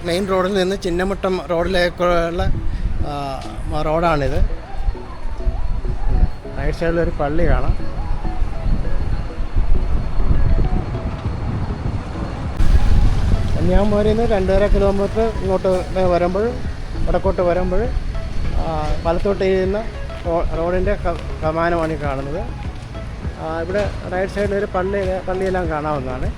Main റോഡിൽ നിന്ന് ചിന്നമുട്ടം റോഡിലേക്കുള്ള റോഡാണിത്. Right സൈഡിലൊരു പള്ളി കാണാം. കന്യാകുമാരിയിൽ നിന്ന് 2.5 കിലോമീറ്റർ ഇങ്ങോട്ട് വരുമ്പോൾ വടക്കോട്ട് വരുമ്പോൾ വലത്തോട്ട് ചെയ്യുന്ന റോഡിൻ്റെ കമാനമാണ് ഈ കാണുന്നത്. ഇവിടെ റൈറ്റ് സൈഡിലൊരു പള്ളിയെല്ലാം കാണാവുന്നതാണ്.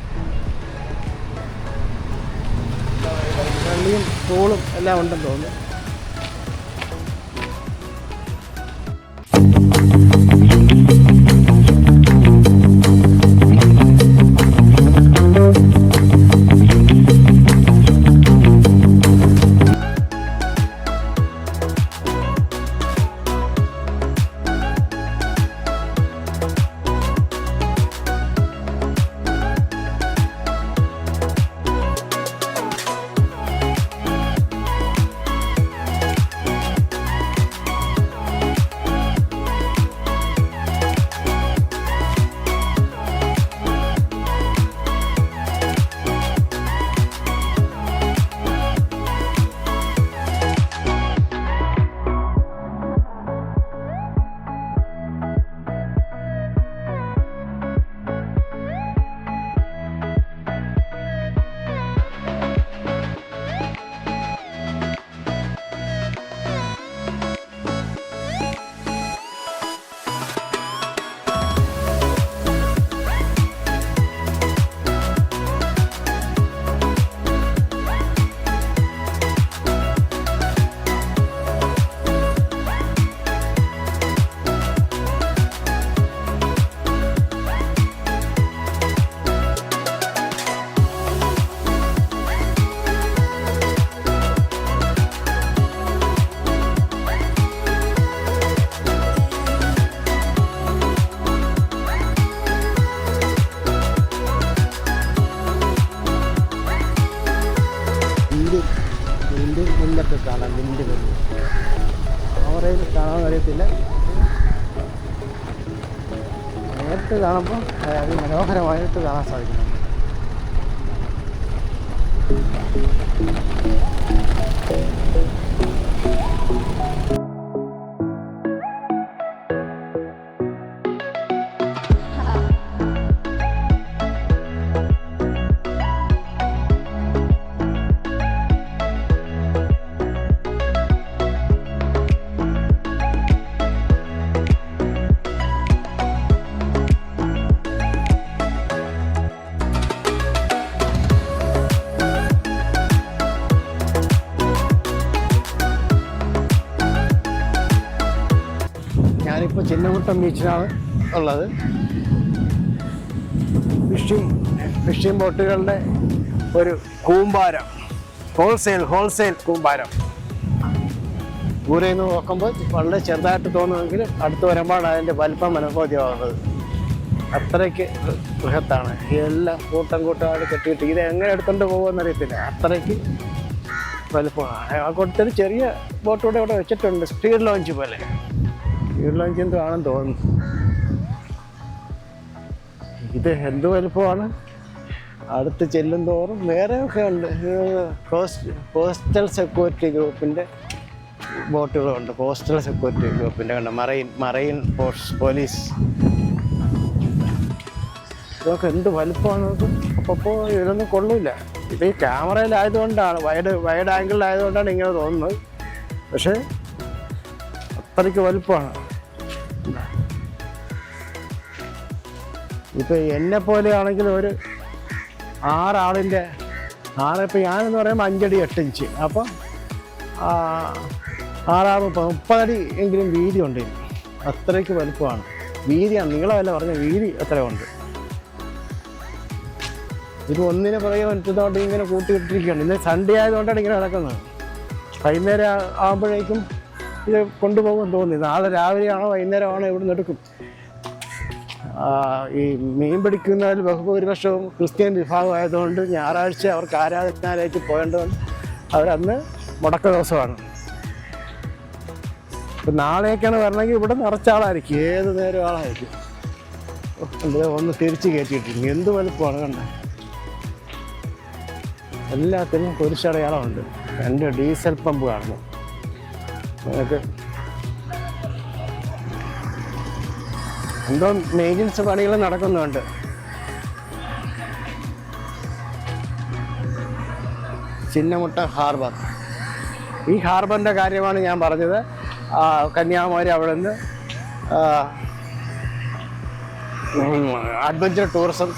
പള്ളിയും സ്കൂളും എല്ലാം ഉണ്ടെന്ന് തോന്നുന്നു. മില്ലൊക്കെ കാണാം. വിൻഡ് മില്ല് അവരയിൽ കാണാൻ അറിയത്തില്ല. നേരിട്ട് കാണുമ്പോൾ അത് മനോഹരമായിട്ട് കാണാൻ സാധിക്കുന്നു. ഞാനിപ്പോൾ ചിന്നമുട്ടം ബീച്ചിലാണ് ഉള്ളത്. ഫിഷിംഗ് ബോട്ടുകളുടെ ഒരു കൂമ്പാരം, ഹോൾസെയിൽ കൂമ്പാരം. ദൂരെ നിന്ന് നോക്കുമ്പോൾ വളരെ ചെറുതായിട്ട് തോന്നുമെങ്കിൽ അടുത്ത് വരുമ്പോഴാണ് അതിൻ്റെ വലിപ്പം മനോബോധ്യമാകുന്നത്. അത്രയ്ക്ക് ബൃഹത്താണ്. എല്ലാം കൂട്ടമായിട്ട് കെട്ടിയിട്ട് ഇത് എങ്ങനെ എടുത്തുകൊണ്ട് പോകുമെന്നറിയത്തില്ല. അത്രയ്ക്ക് വലുപ്പമാണ്. ആ കൊടുത്തൊരു ചെറിയ ബോട്ട് കൂടെ ഇവിടെ വെച്ചിട്ടുണ്ട്. സ്പീഡ് ലോഞ്ച് പോലെ. സ്പീഡ് ലോഞ്ച് എന്തോ ആണെന്ന് തോന്നുന്നു. ഇത് എന്ത് വലുപ്പമാണ്. അടുത്ത് ചെല്ലും തോറും വേറെയൊക്കെ ഉണ്ട്. കോസ്റ്റൽ സെക്യൂരിറ്റി ഗ്രൂപ്പിൻ്റെ ബോട്ടുകളുണ്ട്. കോസ്റ്റൽ സെക്യൂരിറ്റി ഗ്രൂപ്പിൻ്റെ കണ്ട് മറൈൻ പോലീസ്. ഇതൊക്കെ എന്ത് വലുപ്പമാണ്. അപ്പോൾ ഇതൊന്നും കൊള്ളില്ല. ഇത് ഈ ക്യാമറയിലായതുകൊണ്ടാണ്, വൈഡ് ആംഗിളിലായതുകൊണ്ടാണ് ഇങ്ങനെ തോന്നുന്നത്. പക്ഷേ അത്രയ്ക്ക് വലുപ്പമാണ്. ഇപ്പം എന്നെ പോലെയാണെങ്കിൽ ഒരു 6 ആളിൻ്റെ ഇപ്പം ഞാനെന്ന് പറയുമ്പോൾ 5 അടി 8 ഇഞ്ച്. അപ്പം 6 30 അടി എങ്കിലും വീതി ഉണ്ട്. അത്രയ്ക്ക് വലുപ്പമാണ്. വീതിയാണ്, നീളമല്ല പറഞ്ഞ വീതി അത്രയുണ്ട്. ഇത് ഒന്നിനെ പുറകെ മറ്റൊന്നോട്ട് ഇങ്ങനെ കൂട്ടിയിട്ടിരിക്കുകയാണ്. ഇന്ന് സൺഡേ ആയതുകൊണ്ടാണ് ഇങ്ങനെ നടക്കുന്നത്. വൈകുന്നേരം ആകുമ്പോഴേക്കും ഇത് കൊണ്ടുപോകുമെന്ന് തോന്നി. നാളെ രാവിലെയാണോ വൈകുന്നേരമാണോ ഇവിടുന്ന് എടുക്കും. ഈ മീൻ പിടിക്കുന്നതിൽ ബഹുഭൂരിപക്ഷവും ക്രിസ്ത്യൻ വിഭാഗമായതുകൊണ്ട് ഞായറാഴ്ച അവർക്ക് ആരാധനാലയത്തിൽ പോയതുകൊണ്ട് അവരന്ന് മുടക്ക ദിവസമാണ്. ഇപ്പം നാളെയൊക്കെയാണ് വരണമെങ്കിൽ ഇവിടെ നിറച്ചാളായിരിക്കും, ഏത് നേരം ആളായിരിക്കും. ഒന്ന് തിരിച്ച് കയറ്റിയിട്ടിരിക്കും. എന്ത് വലുപ്പമാണ് കണ്ടത്. എല്ലാത്തിനും കുരിശടയാളമുണ്ട്. 2 ഡീസൽ പമ്പ് കാണുന്നു. നിങ്ങൾക്ക് എന്തോ മെയിൻ്റനൻസ് പണികൾ നടക്കുന്നുണ്ട്. ചിന്നമുട്ട ഹാർബർ. ഈ ഹാർബറിൻ്റെ കാര്യമാണ് ഞാൻ പറഞ്ഞത്. കന്യാകുമാരി അവിടെ നിന്ന് അഡ്വഞ്ചർ ടൂറിസം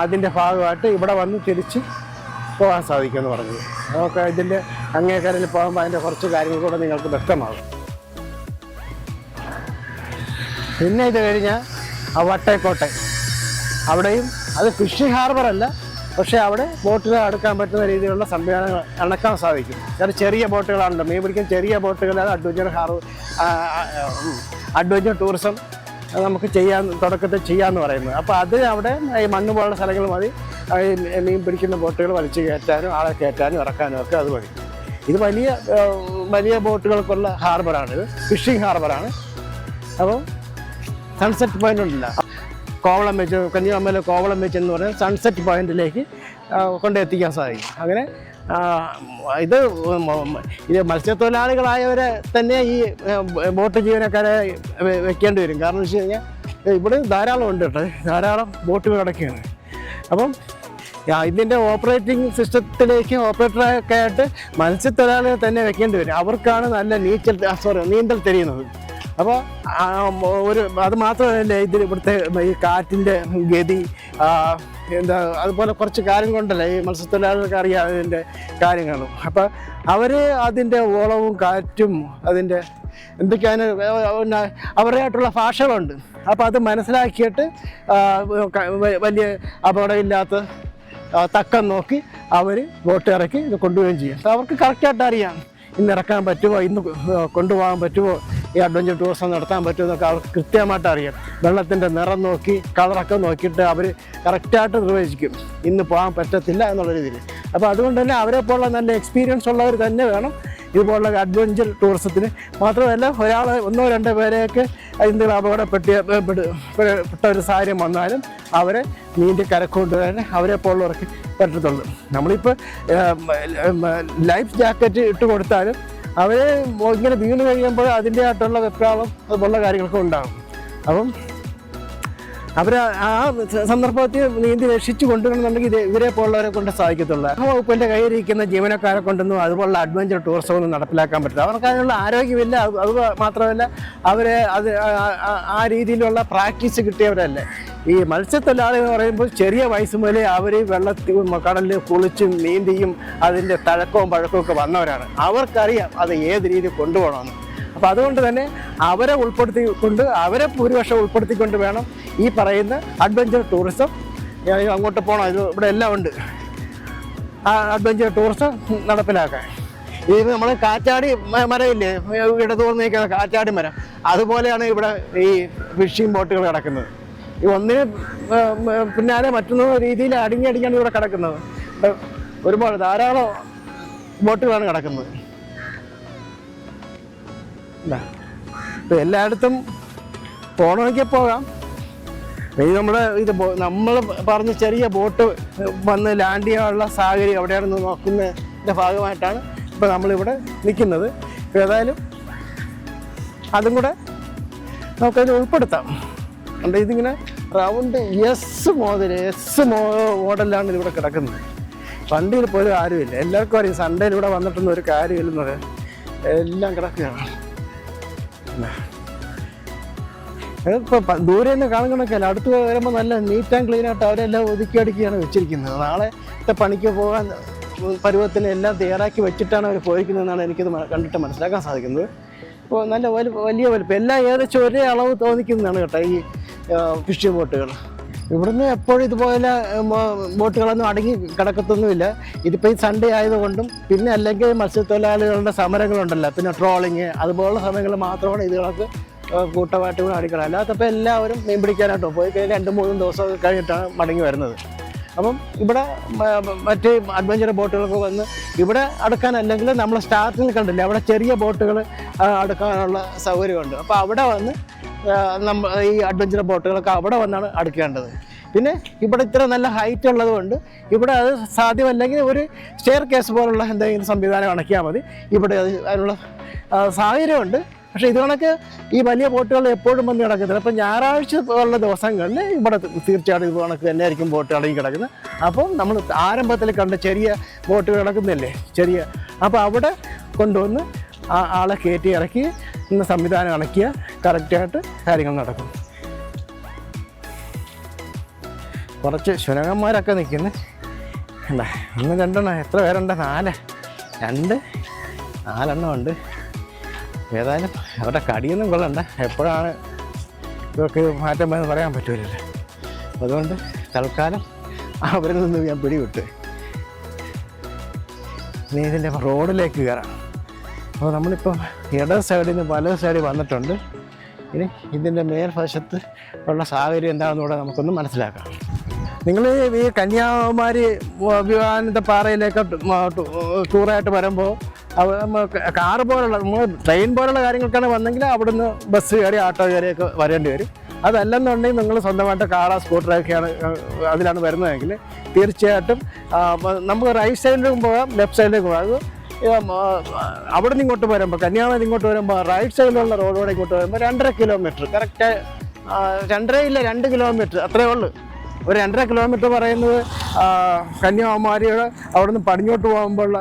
അതിൻ്റെ ഭാഗമായിട്ട് ഇവിടെ വന്ന് തിരിച്ച് പോകാൻ സാധിക്കുമെന്ന് പറഞ്ഞത്. നമുക്ക് ഇതിൻ്റെ അങ്ങേക്കരയിൽ പോകുമ്പോൾ അതിൻ്റെ കുറച്ച് കാര്യങ്ങൾ കൂടെ നിങ്ങൾക്ക് വ്യക്തമാകും. പിന്നെ ഇത് കഴിഞ്ഞാൽ വട്ടേക്കോട്ടെ, അവിടെയും അത് ഫിഷിംഗ് ഹാർബറല്ല, പക്ഷേ അവിടെ ബോട്ടുകൾ അടുക്കാൻ പറ്റുന്ന രീതിയിലുള്ള സംവിധാനങ്ങൾ അണക്കാൻ സാധിക്കും. കാരണം ചെറിയ ബോട്ടുകളാണല്ലോ മീൻ പിടിക്കാൻ, ചെറിയ ബോട്ടുകളാണ് അഡ്വഞ്ചർ ടൂറിസം നമുക്ക് തുടക്കത്തിൽ ചെയ്യാമെന്ന് പറയുന്നത്. അപ്പോൾ അത് അവിടെ ഈ മണ്ണ് പോലുള്ള സ്ഥലങ്ങൾ മതി. മീൻ പിടിക്കുന്ന ബോട്ടുകൾ വലിച്ചു കയറ്റാനും ആളെ കയറ്റാനും ഇറക്കാനും ഒക്കെ അത് മതി. ഇത് വലിയ ബോട്ടുകൾക്കുള്ള ഹാർബറാണിത്, ഫിഷിംഗ് ഹാർബറാണ്. അപ്പോൾ സൺസെറ്റ് പോയിൻ്റ് ഉണ്ടല്ല, കോവളം ബീച്ച്, കന്യാകുമാരിയിലെ കോവളം ബീച്ച് എന്ന് പറഞ്ഞാൽ സൺസെറ്റ് പോയിന്റിലേക്ക് കൊണ്ടെത്തിക്കാൻ സാധിക്കും. അങ്ങനെ ഇത് മത്സ്യത്തൊഴിലാളികളായവരെ തന്നെ ഈ ബോട്ട് ജീവനക്കാരെ വെക്കേണ്ടി വരും. കാരണം എന്ന് വെച്ച് കഴിഞ്ഞാൽ ഇവിടെ ധാരാളം ഉണ്ട് കേട്ടോ, ധാരാളം ബോട്ടുകൾ കിടക്കുകയാണ്. അപ്പം ഇതിൻ്റെ ഓപ്പറേറ്റിംഗ് സിസ്റ്റത്തിലേക്ക് ഓപ്പറേറ്ററൊക്കെ ആയിട്ട് മത്സ്യത്തൊഴിലാളികൾ തന്നെ വെക്കേണ്ടി വരും. അവർക്കാണ് നല്ല നീന്തൽ தெரிയുന്നത്. അപ്പോൾ അത് മാത്രമല്ല, ഇവിടുത്തെ ഈ കാറ്റിൻ്റെ ഗതി അതുപോലെ കുറച്ച് കാര്യം കൊണ്ടല്ലേ ഈ മത്സ്യത്തൊഴിലാളികൾക്ക് അറിയാം അതിൻ്റെ കാര്യങ്ങളും. അപ്പോൾ അവർ അതിൻ്റെ ഓളവും കാറ്റും അതിൻ്റെ എന്തൊക്കെയാണ് അവരുടെയായിട്ടുള്ള ഭാഷകളുണ്ട്. അപ്പോൾ അത് മനസ്സിലാക്കിയിട്ട് വലിയ അപകടമില്ലാത്ത തക്കം നോക്കി അവർ ബോട്ട് ഇറക്കി ഇത് കൊണ്ടുപോവുകയും ചെയ്യും. അപ്പോൾ അവർക്ക് കറക്റ്റായിട്ട് അറിയാം ഇന്ന് ഇറക്കാൻ പറ്റുമോ, ഇന്ന് കൊണ്ടുപോകാൻ പറ്റുമോ, ഈ അഡ്വഞ്ചർ ടൂറിസം നടത്താൻ പറ്റുമോ എന്നൊക്കെ അവർക്ക് കൃത്യമായിട്ട് അറിയാം. വെള്ളത്തിൻ്റെ നിറം നോക്കി കളറൊക്കെ നോക്കിയിട്ട് അവർ കറക്റ്റായിട്ട് നിർവചിക്കും ഇന്ന് പോകാൻ പറ്റത്തില്ല എന്നുള്ള രീതിയിൽ. അപ്പോൾ അതുകൊണ്ട് തന്നെ അവരെ പോലുള്ള നല്ല എക്സ്പീരിയൻസ് ഉള്ളവർ തന്നെ വേണം ഇതുപോലുള്ള അഡ്വഞ്ചർ ടൂറിസത്തിന്. മാത്രമല്ല ഒരാൾ 1-2 പേരെയൊക്കെ എന്തെങ്കിലും അപകടപ്പെട്ട ഒരു സാഹചര്യം വന്നാലും അവരെ നീന്തി കരക്കൊണ്ടുവരാൻ അവരെ പോലുള്ളവർക്ക് പറ്റത്തുള്ളൂ. നമ്മളിപ്പോൾ ലൈഫ് ജാക്കറ്റ് ഇട്ട് കൊടുത്താലും അവരെ ഇങ്ങനെ വീണ് കഴിയുമ്പോൾ അതിൻ്റെതായിട്ടുള്ള വെപ്രാളം അതുപോലുള്ള കാര്യങ്ങളൊക്കെ ഉണ്ടാകും. അപ്പം അവർ ആ സന്ദർഭത്തിൽ നീന്തി രക്ഷിച്ച് കൊണ്ടുവരണമെന്നുണ്ടെങ്കിൽ ഇവരെ പോലുള്ളവരെ കൊണ്ട് സാധിക്കത്തുള്ളൂ. ആ വകുപ്പിൻ്റെ കയ്യിലിരിക്കുന്ന ജീവനക്കാരെ കൊണ്ടൊന്നും അതുപോലുള്ള അഡ്വഞ്ചർ ടൂറിസം ഒന്നും നടപ്പിലാക്കാൻ പറ്റില്ല. അവർക്ക് അതിനുള്ള ആരോഗ്യമില്ല. അത് മാത്രമല്ല അവരെ ആ രീതിയിലുള്ള പ്രാക്ടീസ് കിട്ടിയവരല്ലേ. ഈ മത്സ്യത്തൊഴിലാളികൾ പറയുമ്പോൾ ചെറിയ വയസ്സ് മുതലേ അവർ കടലിൽ കുളിച്ചും നീന്തിയും അതിൻ്റെ തഴക്കവും പഴക്കവും ഒക്കെ വന്നവരാണ്. അവർക്കറിയാം അത് ഏത് രീതിയിൽ കൊണ്ടുപോകണമെന്ന്. അപ്പോൾ അതുകൊണ്ട് തന്നെ അവരെ അവരെ ഭൂരിപക്ഷം ഉൾപ്പെടുത്തിക്കൊണ്ട് വേണം ഈ പറയുന്ന അഡ്വഞ്ചർ ടൂറിസം അങ്ങോട്ട് പോകണം. ഇവിടെ എല്ലാം ഉണ്ട് അഡ്വഞ്ചർ ടൂറിസം നടപ്പിലാക്കാൻ. ഇത് നമ്മൾ കാറ്റാടി മരമില്ലേ, ഇടതൂർന്ന് നിൽക്കുന്ന കാറ്റാടി മരം, അതുപോലെയാണ് ഇവിടെ ഈ ഫിഷിംഗ് ബോട്ടുകൾ കിടക്കുന്നത്. ഈ ഒന്നിന് പിന്നാലെ മറ്റൊന്ന രീതിയിൽ അടിഞ്ഞടിഞ്ഞാണ് ഇവിടെ കിടക്കുന്നത്. ഒരുപാട് ധാരാളം ബോട്ടുകളാണ് കിടക്കുന്നത്. ഇപ്പം എല്ലായിടത്തും പോകണമെങ്കിൽ പോകാം. ഇത് നമ്മൾ പറഞ്ഞ ചെറിയ ബോട്ട് വന്ന് ലാൻഡ് ചെയ്യാനുള്ള സാഹചര്യം എവിടെയാണെന്ന് നോക്കുന്നതിൻ്റെ ഭാഗമായിട്ടാണ് ഇപ്പോൾ നമ്മളിവിടെ നിൽക്കുന്നത്. ഏതായാലും അതും കൂടെ നമുക്കതിൽ ഉൾപ്പെടുത്താം. അതുകൊണ്ട് ഇതിങ്ങനെ റൗണ്ട് എസ് മോഡലിലാണ് ഇതിവിടെ കിടക്കുന്നത്. വണ്ടിയിൽ പോലും ആരുമില്ല. എല്ലാവർക്കും അറിയാം സൺഡേയിൽ ഇവിടെ വന്നിട്ടൊന്നും ഒരു കാര്യമില്ലെന്നത്. എല്ലാം കിടക്കുകയാണ്. ഇപ്പോൾ ദൂരെ നിന്ന് കാണുന്നതൊക്കെ അല്ല, അടുത്ത് വരുമ്പോൾ നല്ല നീറ്റ് ആൻഡ് ക്ലീൻ ആയിട്ട് അവരെല്ലാം ഒതുക്കി അടുക്കിയാണ് വെച്ചിരിക്കുന്നത്. നാളത്തെ പണിക്ക് പോകാൻ പരുവത്തിന് എല്ലാം തയ്യാറാക്കി വെച്ചിട്ടാണ് അവർ പോയിരിക്കുന്നതെന്നാണ് എനിക്കത് കണ്ടിട്ട് മനസ്സിലാക്കാൻ സാധിക്കുന്നത്. ഇപ്പോൾ നല്ല വലിയ വലുപ്പം എല്ലാം ഏകദേശം ഒരേ അളവ് തോന്നിക്കുന്നതാണ് കേട്ടോ ഈ ഫിഷിംഗ് ബോട്ടുകൾ. ഇവിടുന്ന് എപ്പോഴും ഇതുപോലെ ബോട്ടുകളൊന്നും അടങ്ങി കിടക്കത്തൊന്നുമില്ല. ഇതിപ്പോൾ ഈ സൺഡേ ആയതുകൊണ്ടും പിന്നെ അല്ലെങ്കിൽ മത്സ്യത്തൊഴിലാളികളുടെ സമരങ്ങളുണ്ടല്ലോ, പിന്നെ ട്രോളിങ് അതുപോലുള്ള സമയങ്ങളിൽ മാത്രമാണ് ഇതുകളൊക്കെ കൂട്ടമായിട്ട് കൂടെ അടിക്കണം. അല്ലാത്തപ്പോൾ എല്ലാവരും മീൻ പിടിക്കാനായിട്ടോ പോയി കഴിഞ്ഞാൽ 2-3 ദിവസമൊക്കെ കഴിഞ്ഞിട്ടാണ് മടങ്ങി വരുന്നത്. അപ്പം ഇവിടെ മറ്റ് അഡ്വഞ്ചർ ബോട്ടുകളൊക്കെ വന്ന് ഇവിടെ അടുക്കാൻ, അല്ലെങ്കിൽ നമ്മൾ സ്റ്റാർട്ടിൽ കണ്ടില്ലേ അവിടെ ചെറിയ ബോട്ടുകൾ അടുക്കാനുള്ള സൗകര്യമുണ്ട്. അപ്പോൾ അവിടെ വന്ന് ഈ അഡ്വഞ്ചർ ബോട്ടുകളൊക്കെ അവിടെ വന്നാണ് അടുക്കേണ്ടത്. പിന്നെ ഇവിടെ ഇത്ര നല്ല ഹൈറ്റ് ഉള്ളത് കൊണ്ട് ഇവിടെ അത് സാധ്യമല്ലെങ്കിൽ ഒരു സ്റ്റെയർ കേസ് പോലുള്ള എന്തെങ്കിലും സംവിധാനം അണക്കിയാൽ മതി. ഇവിടെ അതിനുള്ള സാഹചര്യമുണ്ട്. പക്ഷേ ഇത് കണക്ക് ഈ വലിയ ബോട്ടുകൾ എപ്പോഴും വന്ന് കിടക്കത്തില്ല. അപ്പം ഞായറാഴ്ച ഉള്ള ദിവസങ്ങളിൽ ഇവിടെ തീർച്ചയായിട്ടും ഇത് കണക്ക് തന്നെ ആയിരിക്കും ബോട്ട് അടങ്ങി കിടക്കുന്നത്. അപ്പം നമ്മൾ ആരംഭത്തിൽ കണ്ട ചെറിയ ബോട്ട് കിടക്കുന്നില്ലേ, ചെറിയ, അപ്പോൾ അവിടെ കൊണ്ടുവന്ന് ആളെ കയറ്റി ഇറക്കി ഇന്ന് സംവിധാനം അണക്കിയ കറക്റ്റായിട്ട് കാര്യങ്ങൾ നടക്കും. കുറച്ച് ശുനകന്മാരൊക്കെ നിൽക്കുന്നത് അല്ല, 1 2 എത്ര പേരുണ്ട്? 4 ഉണ്ട്. ഏതായാലും അവരുടെ കടിയൊന്നും കൊള്ളണ്ട, എപ്പോഴാണ് ഇവർക്ക് മാറ്റം വരുന്നത് പറയാൻ പറ്റൂലല്ലോ. അതുകൊണ്ട് തൽക്കാലം അവരിൽ നിന്ന് ഞാൻ പിടിവിട്ട് ഇനി ഇതിൻ്റെ റോഡിലേക്ക് കയറാം. അപ്പോൾ നമ്മളിപ്പോൾ ഇട സൈഡിൽ നിന്ന് വലത് സൈഡിൽ വന്നിട്ടുണ്ട്. ഇനി ഇതിൻ്റെ മേൽവശത്ത് ഉള്ള സാഹചര്യം എന്താണെന്ന് കൂടെ നമുക്കൊന്ന് മനസ്സിലാക്കാം. നിങ്ങൾ ഈ കന്യാകുമാരി വിമാനപ്പാറയിലേക്ക് ടൂറായിട്ട് വരുമ്പോൾ കാറ് പോലുള്ള ട്രെയിൻ പോലുള്ള കാര്യങ്ങൾക്കാണ് വന്നെങ്കിൽ അവിടുന്ന് ബസ് കയറി ഓട്ടോ കയറിയൊക്കെ വരേണ്ടി വരും. അതല്ലെന്നുണ്ടെങ്കിൽ നിങ്ങൾ സ്വന്തമായിട്ട് കാറോ സ്കൂട്ടറൊക്കെയാണ് അതിലാണ് വരുന്നതെങ്കിൽ തീർച്ചയായിട്ടും നമുക്ക് റൈറ്റ് സൈഡിലേക്കും പോകാം, ലെഫ്റ്റ് സൈഡിലേക്കും പോകാം. അത് അവിടെ നിന്ന് ഇങ്ങോട്ട് വരുമ്പോൾ കന്യാകുമാരി ഇങ്ങോട്ട് വരുമ്പോൾ റൈറ്റ് സൈഡിലുള്ള റോഡോടെ ഇങ്ങോട്ട് വരുമ്പോൾ 2.5 കിലോമീറ്റർ, കറക്റ്റ് 2 കിലോമീറ്റർ അത്രയേ ഉള്ളൂ. ഒരു 2.5 കിലോമീറ്റർ പറയുന്നത് കന്യാകുമാരിയുടെ അവിടെ നിന്ന് പടിഞ്ഞോട്ട് പോകുമ്പോഴുള്ള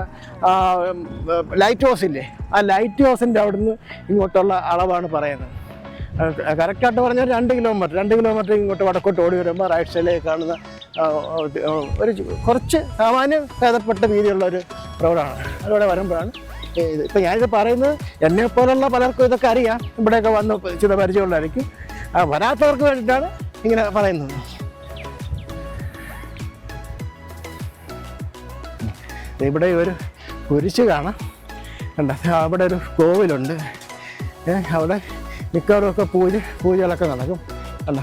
ലൈറ്റ് ഹൗസ് ഇല്ലേ, ആ ലൈറ്റ് ഹൗസിൻ്റെ അവിടെ നിന്ന് ഇങ്ങോട്ടുള്ള അളവാണ് പറയുന്നത്. കറക്റ്റായിട്ട് പറഞ്ഞാൽ 2 കിലോമീറ്റർ ഇങ്ങോട്ട് വടക്കോട്ട് ഓടി വരുമ്പോൾ റൈറ്റ് സൈഡിലേക്ക് കാണുന്ന ഒരു കുറച്ച് സാമാന്യം ഭേദപ്പെട്ട വീതിയുള്ള ഒരു റോഡാണ്. അതിലൂടെ വരുമ്പോഴാണ് ഇത്. ഇപ്പം ഞാനിത് പറയുന്നത് എന്നെപ്പോലുള്ള പലർക്കും ഇതൊക്കെ അറിയാം, ഇവിടെയൊക്കെ വന്ന് ചില പരിചയമുള്ളതായിരിക്കും. വരാത്തവർക്ക് വേണ്ടിയിട്ടാണ് ഇങ്ങനെ പറയുന്നത്. ഇവിടെ ഒരു കുരിശ് കാണാം, കണ്ട. അവിടെ ഒരു കോവിലുണ്ട്, അവിടെ മിക്കവാറുമൊക്കെ പൂജകളൊക്കെ നടക്കും, കണ്ട.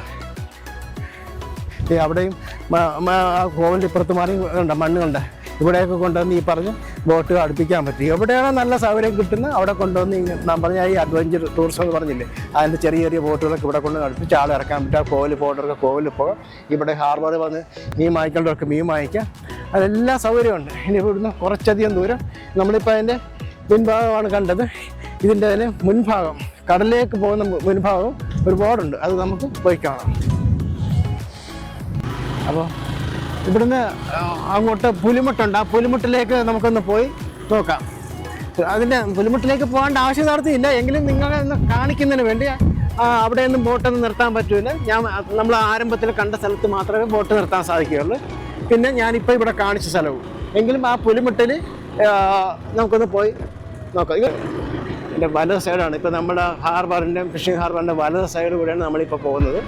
അവിടെയും ആ കോവിലിൻ്റെ ഇപ്പുറത്ത് മാറി കണ്ട മണ്ണ് കണ്ട. ഇവിടെയൊക്കെ കൊണ്ടുവന്ന് ഈ പറഞ്ഞ് ബോട്ട് അടുപ്പിക്കാൻ പറ്റും. എവിടെയാണോ നല്ല സൗകര്യം കിട്ടുന്നത് അവിടെ കൊണ്ടുവന്ന് നാം പറഞ്ഞ ഈ അഡ്വഞ്ചർ ടൂറിസം എന്ന് പറഞ്ഞില്ലേ, അതിൻ്റെ ചെറിയ ചെറിയ ബോട്ടുകളൊക്കെ ഇവിടെ കൊണ്ട് അടുപ്പിച്ച് ആൾ ഇറക്കാൻ പറ്റും. ആ കോവിൽ പോകേണ്ടവർക്ക് കോവിലിൽ പോകാം, ഇവിടെ ഹാർബറിൽ വന്ന് മീൻ വാങ്ങിക്കേണ്ടവർക്ക് മീൻ വാങ്ങിക്കാം, അതെല്ലാം സൗകര്യമുണ്ട്. ഇനി ഇവിടുന്ന് കുറച്ചധികം ദൂരം നമ്മളിപ്പോൾ അതിൻ്റെ മുൻഭാഗമാണ് കണ്ടത്. ഇതിൻ്റെ അതിന് മുൻഭാഗം കടലിലേക്ക് പോകുന്ന മുൻഭാഗം ഒരുപാടുണ്ട്, അത് നമുക്ക് പോയി കാണാം. അപ്പോൾ ഇവിടുന്ന് അങ്ങോട്ട് പുലിമുട്ടുണ്ട്, ആ പുലിമുട്ടിലേക്ക് നമുക്കൊന്ന് പോയി നോക്കാം. അതിൻ്റെ പുലിമുട്ടിലേക്ക് പോകേണ്ട ആവശ്യം നടത്തിയില്ല, എങ്കിലും നിങ്ങളെ ഒന്ന് കാണിക്കുന്നതിന് വേണ്ടി അവിടെയൊന്നും ബോട്ടൊന്നും നിർത്താൻ പറ്റില്ല. നമ്മൾ ആരംഭത്തിൽ കണ്ട സ്ഥലത്ത് മാത്രമേ ബോട്ട് നിർത്താൻ സാധിക്കുകയുള്ളൂ. പിന്നെ ഞാനിപ്പോൾ ഇവിടെ കാണിച്ച സ്ഥലവും എങ്കിലും ആ പുലിമുട്ടിൽ നമുക്കൊന്ന് പോയി നോക്കാം. എൻ്റെ വലത് സൈഡാണ് ഇപ്പോൾ നമ്മുടെ ഹാർബറിൻ്റെ ഫിഷിംഗ് ഹാർബറിൻ്റെ വലത് സൈഡ് കൂടെയാണ് നമ്മളിപ്പോൾ പോകുന്നത്.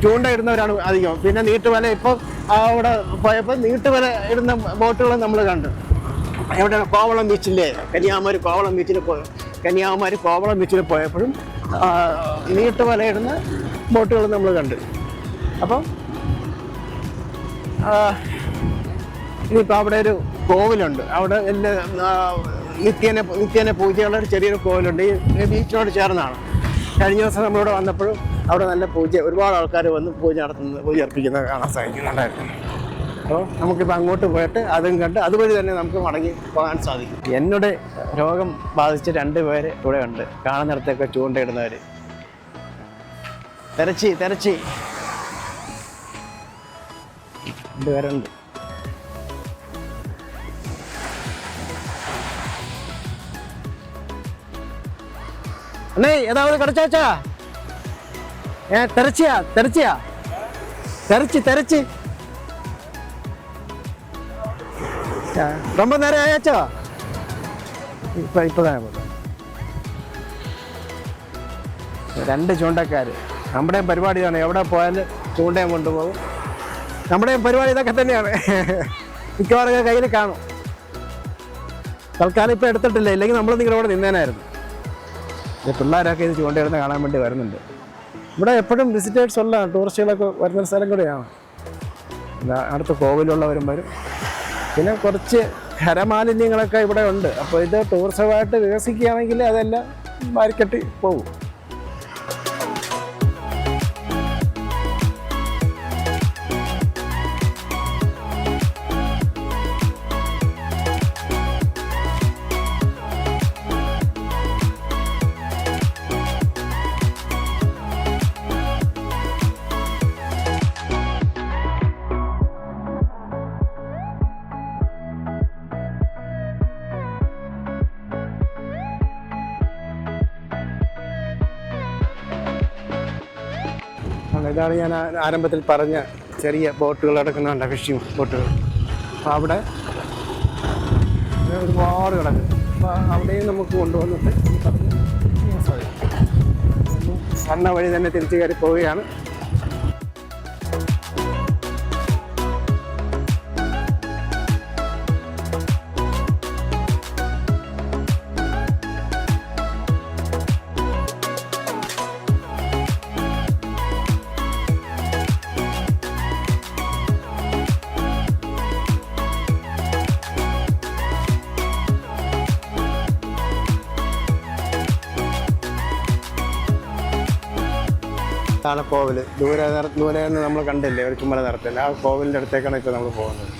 ചൂണ്ടയിടുന്നവരാണ് അധികം. പിന്നെ നീട്ടുവല ഇപ്പോൾ അവിടെ പോയപ്പോൾ നീട്ടുവല ഇടുന്ന ബോട്ടുകൾ നമ്മൾ കണ്ടു. എവിടെ കോവളം ബീച്ചില്ലേ, കന്യാകുമാരി കോവളം ബീച്ചിൽ പോയപ്പോഴും നീട്ടുവല ഇടുന്ന ബോട്ടുകൾ നമ്മൾ കണ്ടു. അപ്പം ഇനിയിപ്പോൾ അവിടെ ഒരു കോവിലുണ്ട്. അവിടെ എല്ലാ നിത്യേന പൂജയുള്ള ഒരു ചെറിയൊരു കോവിലുണ്ട്. ഈ ബീച്ചിനോട് ചേർന്നാണ്. കഴിഞ്ഞ ദിവസം നമ്മളിവിടെ വന്നപ്പോഴും അവിടെ നല്ല പൂജ, ഒരുപാട് ആൾക്കാർ വന്ന് പൂജ അർപ്പിക്കുന്നത് കാണാൻ സാധിക്കുന്നുണ്ടായിരുന്നു. അപ്പോൾ നമുക്കിപ്പോൾ അങ്ങോട്ട് പോയിട്ട് അതും കണ്ട് അതുവഴി തന്നെ നമുക്ക് മടങ്ങി പോകാൻ സാധിക്കും. എന്നോട് രോഗം ബാധിച്ച് 2 പേര് ഇവിടെ ഉണ്ട്. കാണുന്നിടത്തൊക്കെ ചൂണ്ടയിടുന്നവർ. തെരച്ചി 2 പേരുണ്ട്. அண்ணே ஏதாவது கிடைச்சாச்சா? தெரிச்சியா தெரிச்சி ரொம்ப நேரம் ஆயாச்சோ? இப்போதான் 2 ചൂണ്ടക്കാർ. നമ്മുടെയും പരിപാടിയാണ്. എവിടെ പോയാലും ചൂണ്ടയും കൊണ്ടുപോകും. നമ്മുടെയും പരിപാടി ഇതൊക്കെ തന്നെയാണ്. മിക്കവാറൊക്കെ കയ്യിൽ കാണും. തൽക്കാലം ഇപ്പോൾ എടുത്തിട്ടില്ല, ഇല്ലെങ്കിൽ നമ്മൾ നിങ്ങളിവിടെ നിന്നേനായിരുന്നു. പിള്ളേരൊക്കെ ഇത് ചൂണ്ടയിടുന്ന കാണാൻ വേണ്ടി വരുന്നുണ്ട്. ഇവിടെ എപ്പോഴും വിസിറ്റേഴ്സ് ഉള്ള ടൂറിസ്റ്റുകളൊക്കെ വരുന്ന സ്ഥലം കൂടെയാണ്. അടുത്ത് കോവിലുള്ളവരും വരും. പിന്നെ കുറച്ച് ഖരമാലിന്യങ്ങളൊക്കെ ഇവിടെ ഉണ്ട്. അപ്പോൾ ഇത് ടൂറിസമായിട്ട് വികസിക്കുകയാണെങ്കിൽ അതെല്ലാം മാർക്കറ്റിൽ പോകും. ഇതാണ് ഞാൻ ആരംഭത്തിൽ പറഞ്ഞ ചെറിയ ബോട്ടുകൾ കിടക്കുന്നുണ്ട്, ഫിഷിംഗ് ബോട്ടുകൾ. അപ്പോൾ അവിടെ ഒരുപാട് കിടക്കും. അപ്പോൾ അവിടെയും നമുക്ക് കൊണ്ടുവന്നിട്ട് വന്ന വഴി തന്നെ തിരിച്ചു കയറി പോവുകയാണ്. ാണ് കോവിൽ. ദൂരെ നിന്ന് നമ്മൾ കണ്ടില്ലേ ഒരു ചുമല നിറത്തില്ല, ആ കോവിലിൻ്റെ അടുത്തേക്കാണ് ഇപ്പോൾ നമ്മൾ പോകുന്നത്.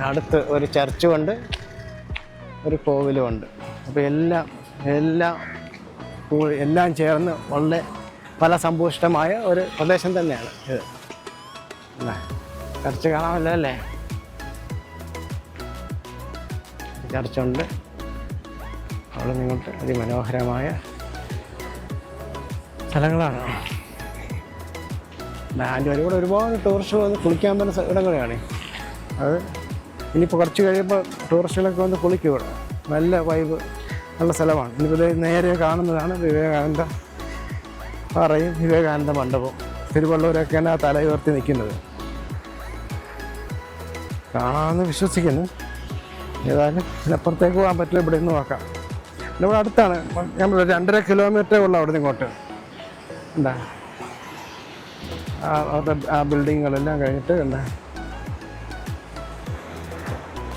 അടുത്ത് ഒരു ചർച്ചുമുണ്ട്, ഒരു കോവിലുമുണ്ട്. അപ്പോൾ എല്ലാം ചേർന്ന് വളരെ ഫലസമ്പുഷ്ടമായ ഒരു പ്രദേശം തന്നെയാണ് ഇത്. ചർച്ച് കാണാമല്ലോ അല്ലേ? ചർച്ചുണ്ട്. അവിടെ നിങ്ങോട്ട് അതിമനോഹരമായ സ്ഥലങ്ങളാണ്. അതിൻ്റെ കൂടെ ഒരുപാട് ടൂറിസ്റ്റ് വന്ന് കുളിക്കാൻ പറ്റുന്ന ഇടങ്ങളാണ് അത്. ഇനിയിപ്പോൾ കുറച്ച് കഴിയുമ്പോൾ ടൂറിസ്റ്റുകളൊക്കെ വന്ന് കുളിക്കും. ഇവിടെ നല്ല വൈബ് ഉള്ള സ്ഥലമാണ്. ഇനിയിപ്പോൾ നേരെ കാണുന്നതാണ് വിവേകാനന്ദ പാറയും വിവേകാനന്ദ മണ്ഡപവും. തിരുവള്ളൂരൊക്കെയാണ് ആ തല ഉയർത്തി നിൽക്കുന്നത്. കാണാമെന്ന് വിശ്വസിക്കുന്നു. ഏതായാലും ഇതിനപ്പുറത്തേക്ക് പോകാൻ പറ്റില്ല, ഇവിടെ നിന്ന് നോക്കാം. ഇവിടെ അടുത്താണ്. നമ്മൾ 2.5 കിലോമീറ്ററേ ഉള്ളൂ അവിടെ നിന്ന് ഇങ്ങോട്ട്. എന്താ ആ ബിൽഡിങ്ങുകളെല്ലാം കഴിഞ്ഞിട്ട് എന്താ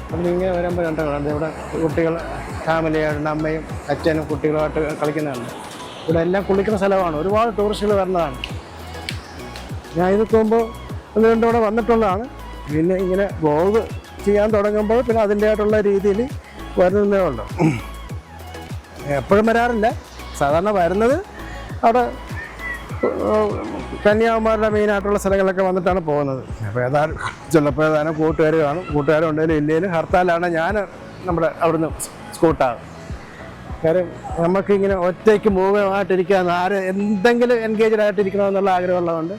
അപ്പം ഇങ്ങനെ വരുമ്പോൾ കണ്ടത് ഇവിടെ കുട്ടികൾ ഫാമിലിയായിട്ട് അമ്മയും അച്ഛനും കുട്ടികളുമായിട്ട് കളിക്കുന്നതാണ്. ഇവിടെ എല്ലാം കുളിക്കുന്ന സ്ഥലമാണ്. ഒരുപാട് ടൂറിസ്റ്റുകൾ വരുന്നതാണ്. ഞാൻ ഇത് പോകുമ്പോൾ 1-2 തവണ വന്നിട്ടുള്ളതാണ്. പിന്നെ ഇങ്ങനെ വ്ലോഗ് ചെയ്യാൻ തുടങ്ങുമ്പോൾ പിന്നെ അതിൻ്റെതായിട്ടുള്ള രീതിയിൽ വരുന്നതേ ഉള്ളൂ. എപ്പോഴും വരാറില്ല. സാധാരണ വരുന്നത് അവിടെ കന്യാകുമാരിയുടെ മെയിനായിട്ടുള്ള സ്ഥലങ്ങളൊക്കെ വന്നിട്ടാണ് പോകുന്നത്. അപ്പോൾ ചിലപ്പോൾ ഏതാനും കൂട്ടുകാർ കാണും. കൂട്ടുകാരും ഉണ്ടെങ്കിലും ഇല്ലെങ്കിലും ഹർത്താലാണ് ഞാൻ നമ്മുടെ അവിടുന്ന് സ്കൂട്ടാകും. കാര്യം നമുക്കിങ്ങനെ ഒറ്റയ്ക്ക് മൂവമായിട്ടിരിക്കാൻ എന്തെങ്കിലും എൻഗേജ്ഡ് ആയിട്ടിരിക്കണമെന്നുള്ള ആഗ്രഹമുള്ളതുകൊണ്ട്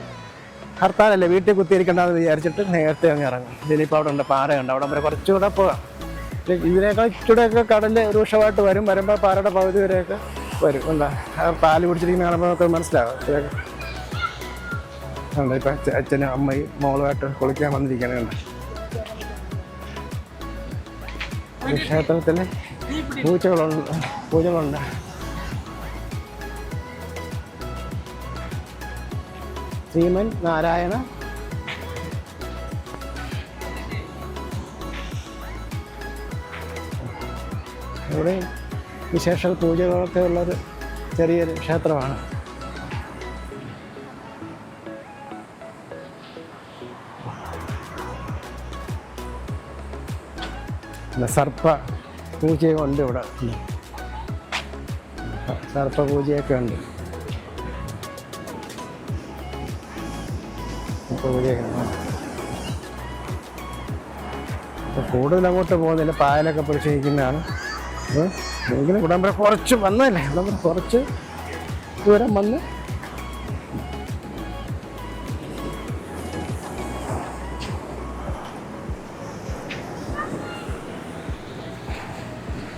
ഹർത്താലല്ലേ, വീട്ടിൽ കുത്തിയിരിക്കണ്ടെന്ന് വിചാരിച്ചിട്ട് നേരത്തെ അങ്ങ് ഇറങ്ങും. ഇതിനിപ്പോൾ അവിടെ ഉണ്ട്, പാറയുണ്ട്, അവിടെ വരെ കുറച്ചുകൂടെ പോകാം. ഇതിനേക്കാൾ ഇച്ചിടെയൊക്കെ കടൽ രൂക്ഷമായിട്ട് വരുമ്പോൾ പാറയുടെ പകുതി വരെയൊക്കെ വരും എന്താ പാല് കുടിച്ചിരിക്കുന്ന കാണുമ്പോൾ നമുക്ക് മനസ്സിലാവും. ഉണ്ട് ഇപ്പം അച്ഛനും അമ്മയും മോളുമായിട്ട് കുളിക്കാൻ വന്നിരിക്കുകയാണ്. ക്ഷേത്രത്തിൽ പൂജകളുണ്ട്. ശ്രീമൻ നാരായണ ഇവിടെ വിശേഷ പൂജകളൊക്കെ ഉള്ളൊരു ചെറിയൊരു ക്ഷേത്രമാണ്. സർപ്പ പൂജയും ഉണ്ട് ഇവിടെ. സർപ്പ പൂജയൊക്കെ ഉണ്ട്. കൂടുതൽ അങ്ങോട്ട് പോകുന്നില്ല, പായലൊക്കെ പിടിച്ചിരിക്കുന്നതാണ്. എങ്കിലും ഇവിടം വരെ കുറച്ച് വന്നതല്ലേ, ഇവിടം വരെ കുറച്ച് ദൂരം വന്ന്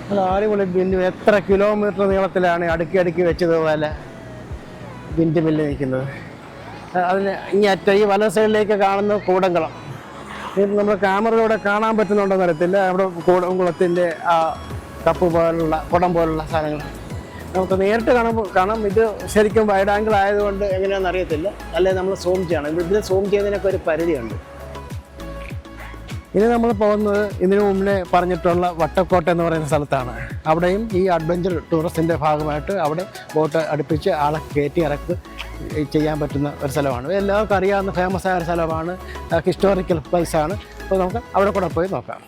അത് അടിപൊളി ബിന്ദു. എത്ര കിലോമീറ്റർ നീളത്തിലാണ് അടുക്കി അടുക്കി വെച്ചതുപോലെ ബിന്ദു മില്ല് നിൽക്കുന്നത്. അതിന് ഇങ്ങേറ്റ ഈ വല സൈഡിലേക്ക് കാണുന്ന കൂടംകുളം. ഇത് നമ്മൾ ക്യാമറയിലൂടെ കാണാൻ പറ്റുന്നുണ്ടോയെന്ന് അറിയത്തില്ല. അവിടെ കൂടംകുളത്തിൻ്റെ ആ കപ്പ് പോലുള്ള കുടം പോലുള്ള സാധനങ്ങൾ നമുക്ക് നേരിട്ട് കാണാം. ഇത് ശരിക്കും വൈഡ് ആംഗിൾ ആയതുകൊണ്ട് എങ്ങനെയാണെന്ന് അറിയത്തില്ല. അല്ലെങ്കിൽ നമ്മൾ സൂം ചെയ്യണം. ഇതിൽ സൂം ചെയ്യുന്നതിനൊക്കെ ഒരു പരിധിയുണ്ട്. ഇനി നമ്മൾ പോകുന്നത് ഇതിനു മുന്നേ പറഞ്ഞിട്ടുള്ള വട്ടക്കോട്ട എന്ന് പറയുന്ന സ്ഥലത്താണ്. അവിടെയും ഈ അഡ്വഞ്ചർ ടൂറിസത്തിൻ്റെ ഭാഗമായിട്ട് അവിടെ ബോട്ട് അടുപ്പിച്ച് ആളെ കയറ്റി ഇറക്ക് ചെയ്യാൻ പറ്റുന്ന ഒരു സ്ഥലമാണ്. എല്ലാവർക്കും അറിയാവുന്ന ഫേമസ് ആയ ഒരു സ്ഥലമാണ്. ഹിസ്റ്റോറിക്കൽ പ്ലേസാണ്. അപ്പോൾ നമുക്ക് അവിടെ കൂടെ പോയി നോക്കാം.